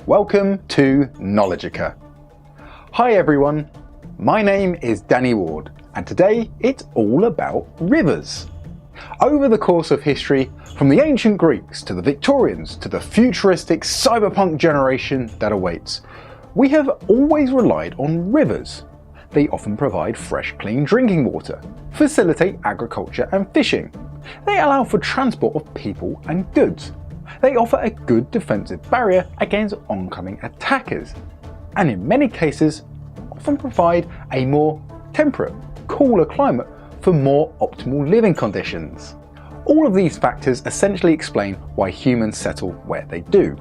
Welcome to Knowledgica. Hi everyone, my name is Danny Ward and today it's all about rivers. Over the course of history, from the ancient Greeks to the Victorians to the futuristic cyberpunk generation that awaits, we have always relied on rivers. They often provide fresh, clean drinking water, facilitate agriculture and fishing. They allow for transport of people and goods. They offer a good defensive barrier against oncoming attackers, and in many cases often provide a more temperate, cooler climate for more optimal living conditions. All of these factors essentially explain why humans settle where they do.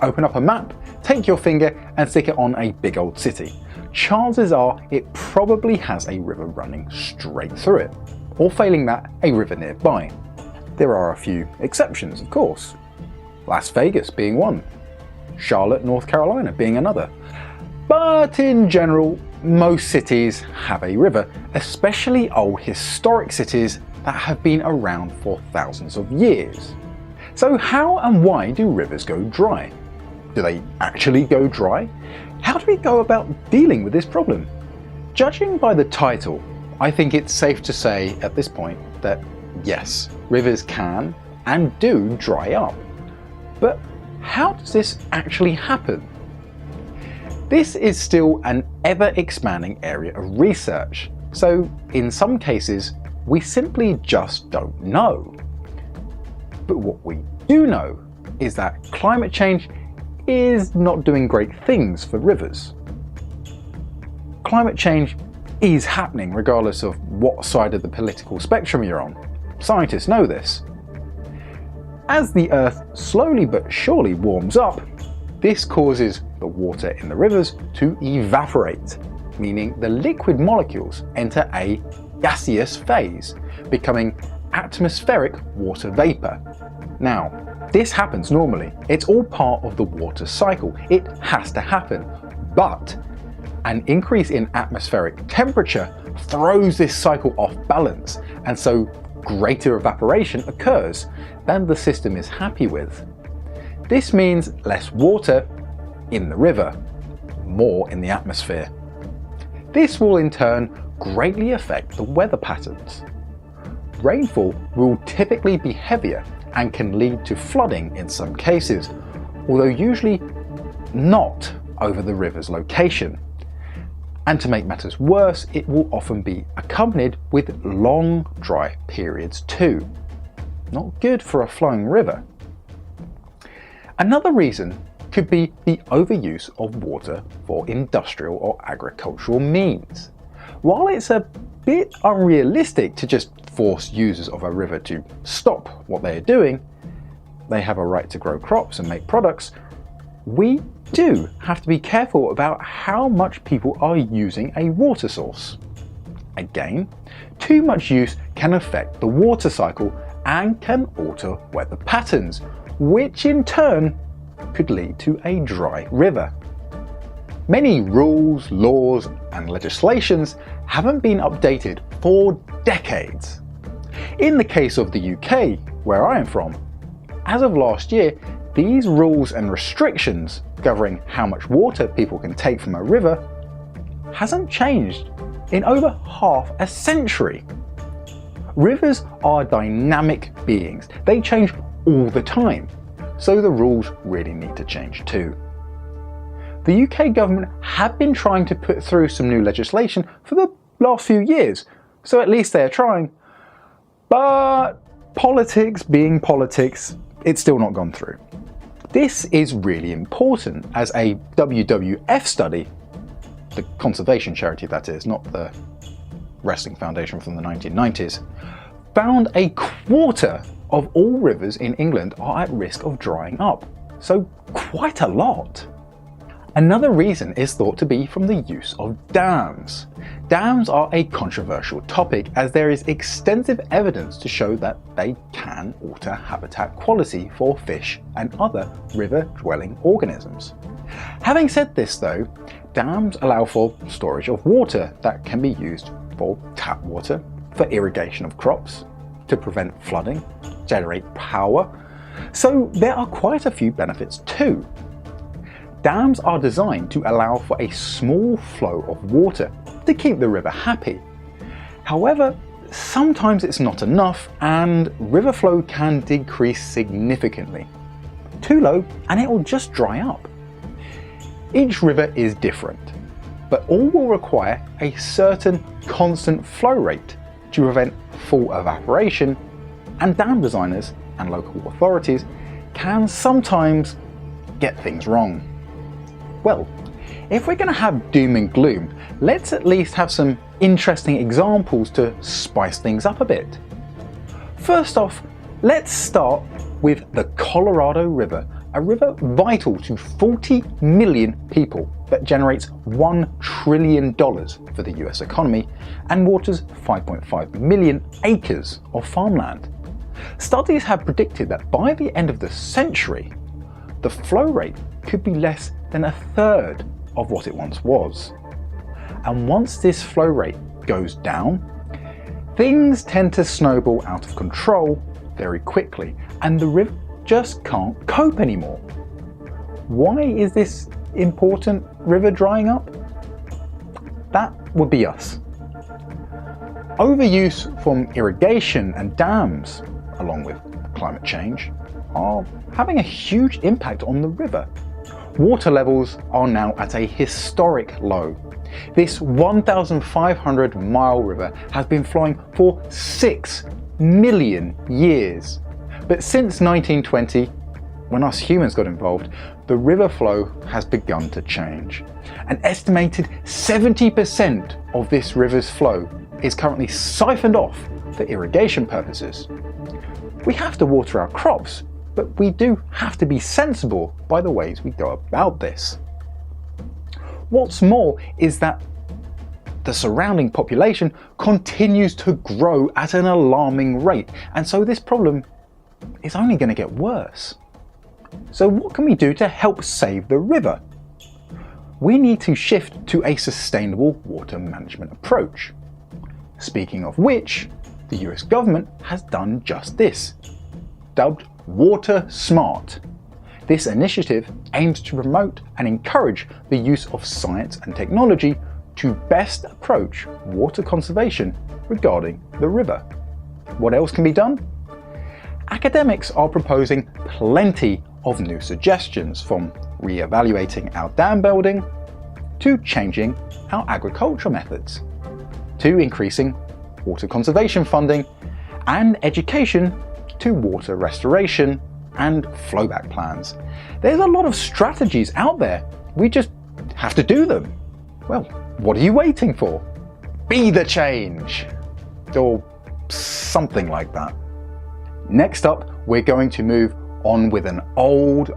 Open up a map, take your finger and stick it on a big old city. Chances are it probably has a river running straight through it, or failing that, a river nearby. There are a few exceptions, of course. Las Vegas being one, Charlotte, North Carolina being another. But in general, most cities have a river, especially old historic cities that have been around for thousands of years. So how and why do rivers go dry? Do they actually go dry? How do we go about dealing with this problem? Judging by the title, I think it's safe to say at this point that yes, rivers can and do dry up. But how does this actually happen? This is still an ever-expanding area of research, so in some cases we simply just don't know. But what we do know is that climate change is not doing great things for rivers. Climate change is happening regardless of what side of the political spectrum you're on. Scientists know this. As the Earth slowly but surely warms up, this causes the water in the rivers to evaporate, meaning the liquid molecules enter a gaseous phase, becoming atmospheric water vapor. Now, this happens normally. It's all part of the water cycle. It has to happen. But an increase in atmospheric temperature throws this cycle off balance, and so greater evaporation occurs than the system is happy with. This means less water in the river, more in the atmosphere. This will in turn greatly affect the weather patterns. Rainfall will typically be heavier and can lead to flooding in some cases, although usually not over the river's location. And to make matters worse, it will often be accompanied with long dry periods too. Not good for a flowing river. Another reason could be the overuse of water for industrial or agricultural means. While it's a bit unrealistic to just force users of a river to stop what they are doing, they have a right to grow crops and make products, we do have to be careful about how much people are using a water source. Again, too much use can affect the water cycle and can alter weather patterns, which in turn could lead to a dry river. Many rules, laws and legislations haven't been updated for decades. In the case of the UK, where I am from, as of last year, these rules and restrictions governing how much water people can take from a river hasn't changed in over half a century. Rivers are dynamic beings. They change all the time, so the rules really need to change too. The UK government have been trying to put through some new legislation for the last few years, so at least they're trying. But politics being politics, it's still not gone through. This is really important as a WWF study, the conservation charity that is, not the wrestling foundation from the 1990s, found a quarter of all rivers in England are at risk of drying up, so quite a lot. Another reason is thought to be from the use of dams. Dams are a controversial topic as there is extensive evidence to show that they can alter habitat quality for fish and other river-dwelling organisms. Having said this though, dams allow for storage of water that can be used for tap water, for irrigation of crops, to prevent flooding, generate power, so there are quite a few benefits too. Dams are designed to allow for a small flow of water to keep the river happy. However, sometimes it's not enough and river flow can decrease significantly. Too low and it will just dry up. Each river is different, but all will require a certain constant flow rate to prevent full evaporation, and dam designers and local authorities can sometimes get things wrong. Well, if we're going to have doom and gloom, let's at least have some interesting examples to spice things up a bit. First off, let's start with the Colorado River, a river vital to 40 million people that generates $1 trillion for the US economy and waters 5.5 million acres of farmland. Studies have predicted that by the end of the century, the flow rate could be less than a third of what it once was. And once this flow rate goes down, things tend to snowball out of control very quickly, and the river just can't cope anymore. Why is this important river drying up? That would be us. Overuse from irrigation and dams, along with climate change, are having a huge impact on the river. Water levels are now at a historic low. This 1,500-mile river has been flowing for 6 million years. But since 1920, when us humans got involved, the river flow has begun to change. An estimated 70% of this river's flow is currently siphoned off for irrigation purposes. We have to water our crops, but we do have to be sensible by the ways we go about this. What's more is that the surrounding population continues to grow at an alarming rate, and so this problem is only going to get worse. So what can we do to help save the river? We need to shift to a sustainable water management approach. Speaking of which, the US government has done just this, dubbed Water Smart. This initiative aims to promote and encourage the use of science and technology to best approach water conservation regarding the river. What else can be done? Academics are proposing plenty of new suggestions, from re-evaluating our dam building, to changing our agriculture methods, to increasing water conservation funding and education to water restoration and flowback plans. There's a lot of strategies out there, we just have to do them. Well, what are you waiting for? Be the change! Or something like that. Next up, we're going to move on with an old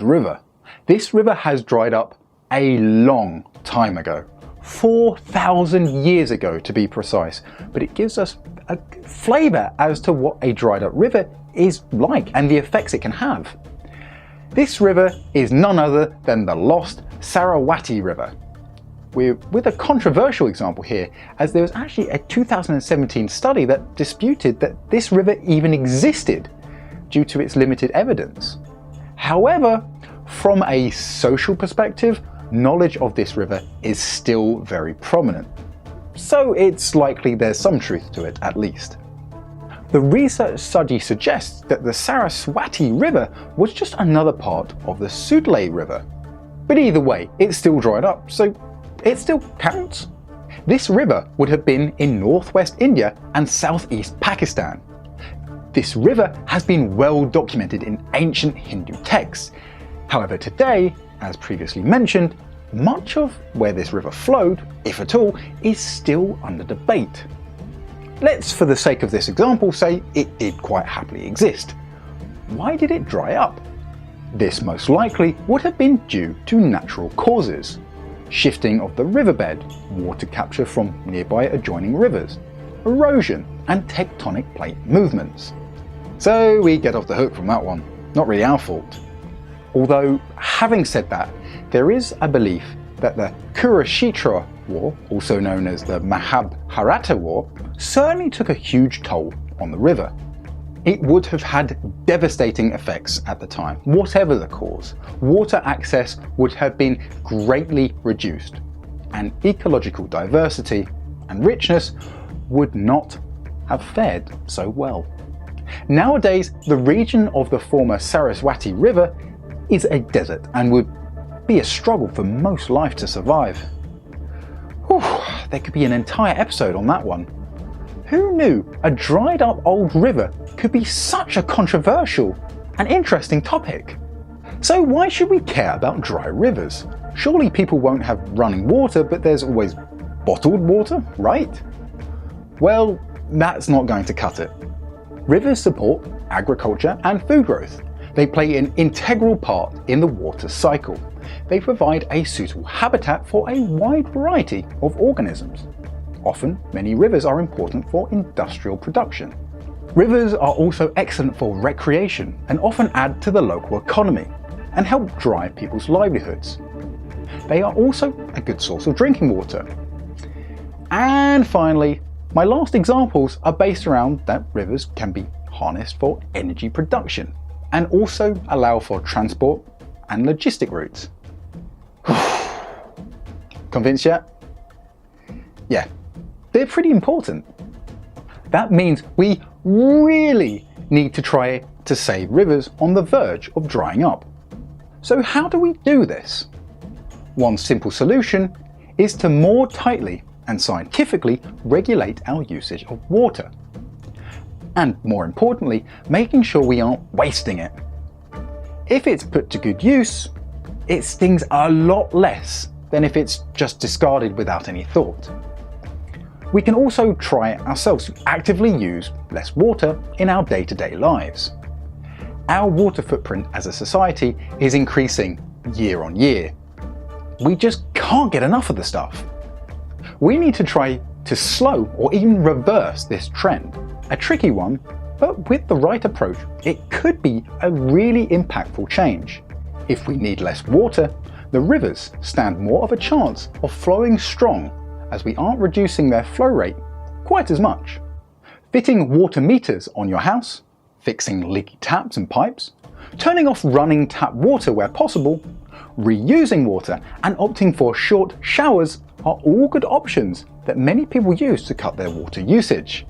river. This river has dried up a long time ago, 4,000 years ago to be precise, but it gives us a flavour as to what a dried up river is like and the effects it can have. This river is none other than the lost Saraswati River. We're with a controversial example here, as there was actually a 2017 study that disputed that this river even existed due to its limited evidence. However, from a social perspective, knowledge of this river is still very prominent. So it's likely there's some truth to it at least. The research study suggests that the Saraswati River was just another part of the Sutlej River. But either way, it's still dried up, so it still counts. This river would have been in northwest India and southeast Pakistan. This river has been well documented in ancient Hindu texts. However, today, as previously mentioned, much of where this river flowed, if at all, is still under debate. Let's, for the sake of this example, say it did quite happily exist. Why did it dry up? This most likely would have been due to natural causes. Shifting of the riverbed, water capture from nearby adjoining rivers, erosion, and tectonic plate movements. So we get off the hook from that one. Not really our fault. Although, having said that, there is a belief that the Kurukshetra War, also known as the Mahabharata War, certainly took a huge toll on the river. It would have had devastating effects at the time. Whatever the cause, water access would have been greatly reduced, and ecological diversity and richness would not have fared so well. Nowadays, the region of the former Saraswati River is a desert and would be a struggle for most life to survive. Whew, there could be an entire episode on that one. Who knew a dried up old river could be such a controversial and interesting topic? So why should we care about dry rivers? Surely people won't have running water, but there's always bottled water, right? Well, that's not going to cut it. Rivers support agriculture and food growth. They play an integral part in the water cycle. They provide a suitable habitat for a wide variety of organisms. Often, many rivers are important for industrial production. Rivers are also excellent for recreation and often add to the local economy and help drive people's livelihoods. They are also a good source of drinking water. And finally, my last examples are based around that rivers can be harnessed for energy production and also allow for transport and logistic routes. Convinced yet? Yeah, they're pretty important. That means we really need to try to save rivers on the verge of drying up. So how do we do this? One simple solution is to more tightly and scientifically regulate our usage of water. And more importantly, making sure we aren't wasting it. If it's put to good use, it stings a lot less than if it's just discarded without any thought. We can also try ourselves to actively use less water in our day-to-day lives. Our water footprint as a society is increasing year on year. We just can't get enough of the stuff. We need to try to slow or even reverse this trend. A tricky one, but with the right approach, it could be a really impactful change. If we need less water, the rivers stand more of a chance of flowing strong, as we aren't reducing their flow rate quite as much. Fitting water meters on your house, fixing leaky taps and pipes, turning off running tap water where possible, reusing water and opting for short showers are all good options that many people use to cut their water usage.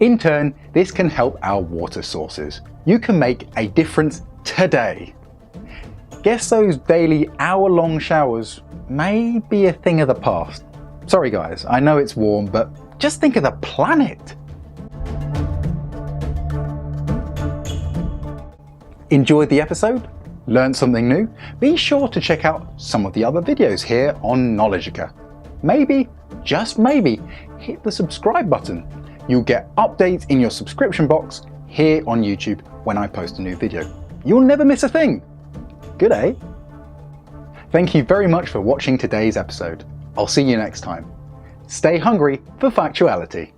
In turn, this can help our water sources. You can make a difference today. Guess those daily hour-long showers may be a thing of the past. Sorry guys, I know it's warm, but just think of the planet. Enjoyed the episode? Learned something new? Be sure to check out some of the other videos here on Knowledgica. Maybe, just maybe, hit the subscribe button. You'll get updates in your subscription box here on YouTube when I post a new video. You'll never miss a thing. Good, eh? Thank you very much for watching today's episode. I'll see you next time. Stay hungry for factuality.